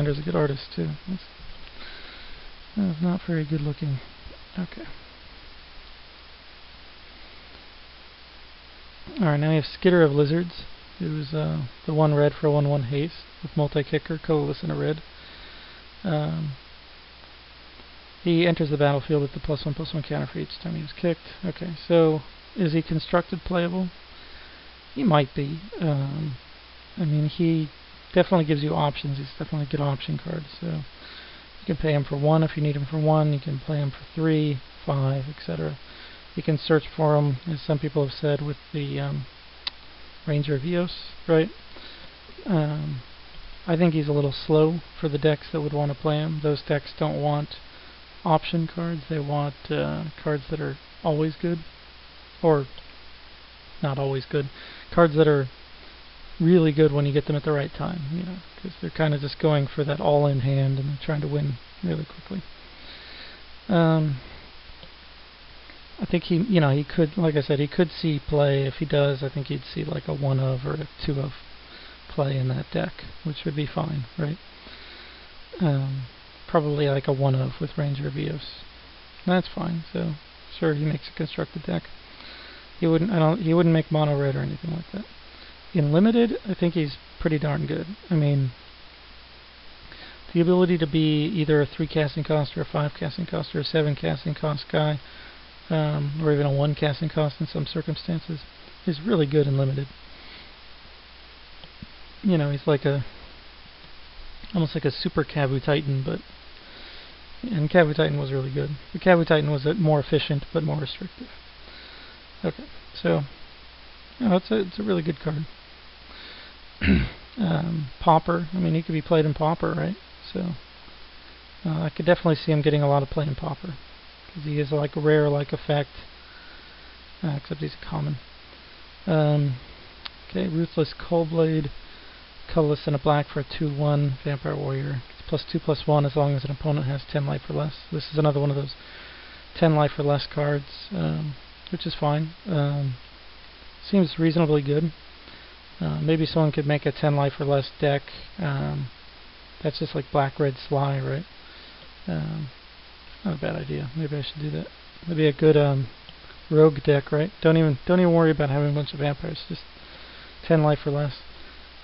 Alexander's a good artist too. That's not very good looking. Okay. Alright, now we have Skitter of Lizards, who's the 1 red for 1/1 haste with multi-kicker, colorless, and a red. He enters the battlefield with the +1/+1 counter for each time he is kicked. Okay, so is he constructed playable? He might be. I mean, he definitely gives you options. He's definitely a good option card. So you can pay him for 1 if you need him for 1. You can play him for 3, 5, etc. You can search for him, as some people have said, with the Ranger of Eos, right? I think he's a little slow for the decks that would want to play him. Those decks don't want option cards. They want cards that are always good, or not always good. Cards that are really good when you get them at the right time, you know, because they're kind of just going for that all-in hand and they're trying to win really quickly. I think he could, like I said, he could see play. If he does, I think he'd see like a 1 of or a 2 of play in that deck, which would be fine, right? Probably like a 1 of with Ranger of Eos. That's fine. So sure, he makes a constructed deck. He wouldn't make mono red or anything like that. In limited, I think he's pretty darn good. I mean, the ability to be either a 3 casting cost or a 5 casting cost or a 7 casting cost guy, or even a 1 casting cost in some circumstances, is really good in limited. You know, he's like almost like a super Cavu Titan, and Cavu Titan was really good. The Cavu Titan was more efficient but more restrictive. Okay, so it's a really good card. Pauper, I mean, he could be played in Pauper, right? So I could definitely see him getting a lot of play in Pauper, because he is like a rare-like effect, except he's a common. Okay, Ruthless Coldblade, colorless and a black for a 2/1 Vampire Warrior. It's +2/+1 as long as an opponent has 10 life or less. This is another one of those 10 life or less cards, which is fine. Seems reasonably good. Maybe someone could make a 10 life or less deck. That's just like black, red, Sly, right? Not a bad idea. Maybe I should do that. That'd be a good rogue deck, right? Don't even worry about having a bunch of vampires. Just 10 life or less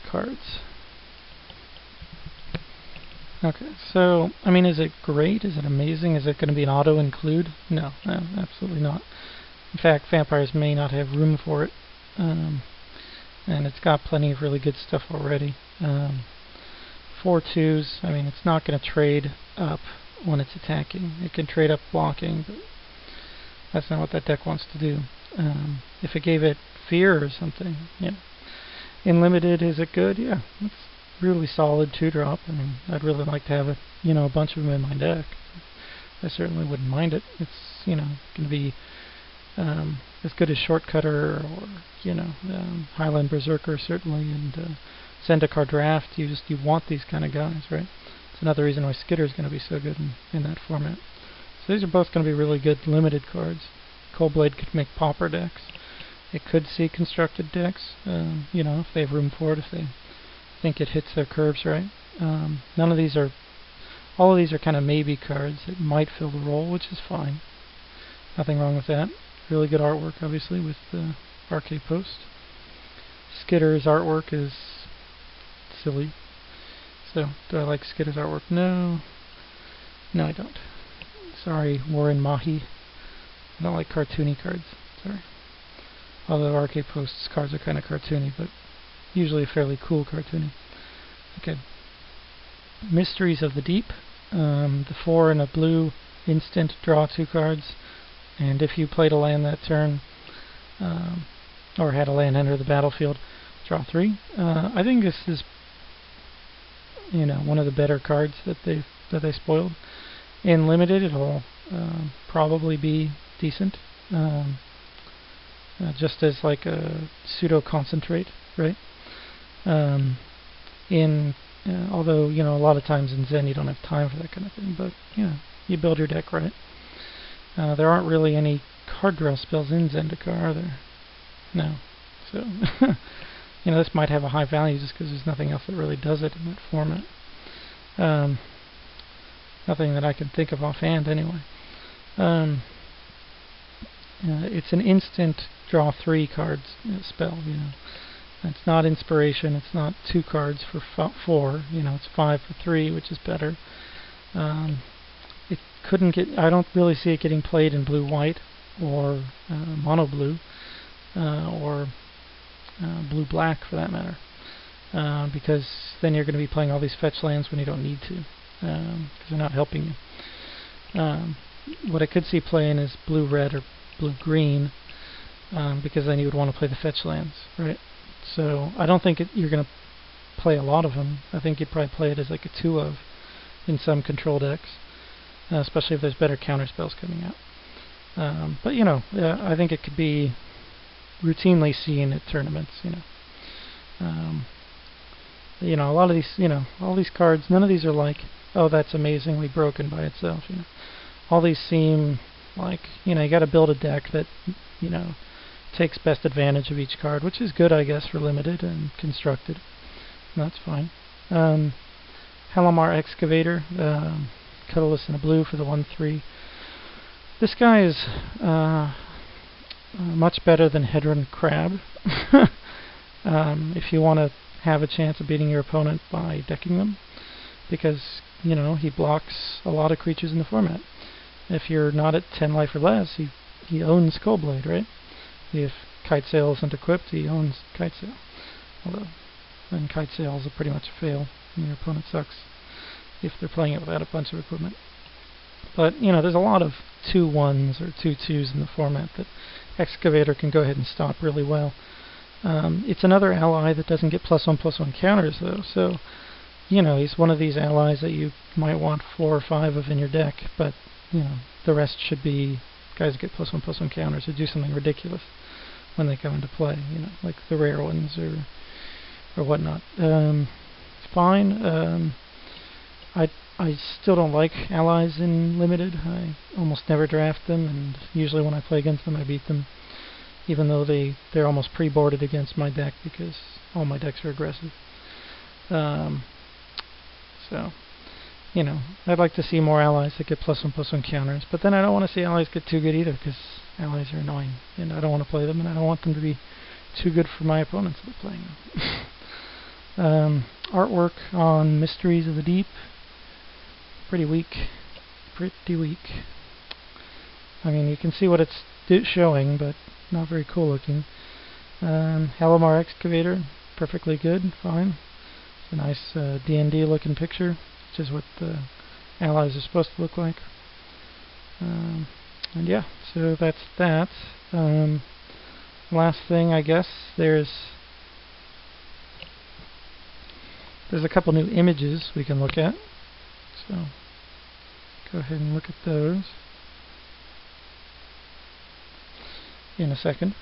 cards. Okay, so I mean, is it great? Is it amazing? Is it going to be an auto include? No, absolutely not. In fact, vampires may not have room for it. And it's got plenty of really good stuff already. 4 2s, I mean, it's not going to trade up when it's attacking. It can trade up blocking, but that's not what that deck wants to do. If it gave it fear or something, yeah. In limited, is it good? Yeah, it's really solid 2-drop. I mean, I'd really like to have a bunch of them in my deck. I certainly wouldn't mind it. It's, going to be as good as Shortcutter or, Highland Berserker certainly, and Zendikar Draft. You want these kind of guys, right? It's another reason why Skitter is going to be so good in that format. So these are both going to be really good limited cards. Coldblade could make Pauper decks. It could see constructed decks, if they have room for it, if they think it hits their curves right. All of these are kind of maybe cards that might fill the role, which is fine. Nothing wrong with that. Really good artwork, obviously, with the RK Post. Skitter's artwork is silly. So, do I like Skitter's artwork? No. No, I don't. Sorry, Warren Mahi. I don't like cartoony cards. Sorry. Although RK Post's cards are kind of cartoony, but usually fairly cool cartoony. Okay. Mysteries of the Deep. The 4 and a blue instant, draw 2 cards. And if you played a land that turn, or had a land enter the battlefield, draw 3. I think this is, one of the better cards that they spoiled. In limited, it'll probably be decent, just as like a pseudo concentrate, right? Although a lot of times in Zen you don't have time for that kind of thing, but you build your deck right. There aren't really any card draw spells in Zendikar, are there? No. So, this might have a high value just because there's nothing else that really does it in that format. Um, Nothing that I can think of offhand, anyway. It's an instant draw 3 cards spell. It's not inspiration. It's not 2 cards for 4. It's 5 for 3, which is better. It couldn't get. I don't really see it getting played in blue-white or mono-blue or blue-black, for that matter, because then you're going to be playing all these fetch lands when you don't need to, because they're not helping you. What I could see playing is blue-red or blue-green, because then you would want to play the fetch lands, right? So I don't think you're going to play a lot of them. I think you'd probably play it as like a 2-of in some control decks, especially if there's better counter spells coming out. But I think it could be routinely seen at tournaments. A lot of these, all these cards, none of these are like, oh, that's amazingly broken by itself. All these seem like, you got to build a deck that, takes best advantage of each card, which is good, I guess, for limited and constructed. And that's fine. Halamar Excavator, colorless in a blue for the 1/3. This guy is much better than Hedron Crab. If you want to have a chance of beating your opponent by decking them, because he blocks a lot of creatures in the format. If you're not at 10 life or less, he owns Coldblade, right? If Kitesail isn't equipped, he owns Kitesail. Although, then Kitesail is pretty much a fail, and your opponent sucks if they're playing it without a bunch of equipment. But, there's a lot of 2/1s or 2/2s in the format that Excavator can go ahead and stop really well. It's another ally that doesn't get +1/+1 counters, though, so, he's one of these allies that you might want 4 or 5 of in your deck, but, the rest should be guys that get +1/+1 counters or do something ridiculous when they come into play, like the rare ones or whatnot. It's fine. I still don't like allies in Limited. I almost never draft them, and usually when I play against them I beat them, even though they're almost pre-boarded against my deck because all my decks are aggressive. So, I'd like to see more allies that get +1/+1 counters, but then I don't want to see allies get too good either, because allies are annoying, and I don't want to play them, and I don't want them to be too good for my opponents that are playing them. Artwork on Mysteries of the Deep. Pretty weak. Pretty weak. I mean, you can see what it's showing, but not very cool looking. Halamar Excavator, perfectly good, fine. It's a nice D&D looking picture, which is what the allies are supposed to look like. And yeah, so that's that. Last thing, I guess, there's a couple new images we can look at. So go ahead and look at those in a second.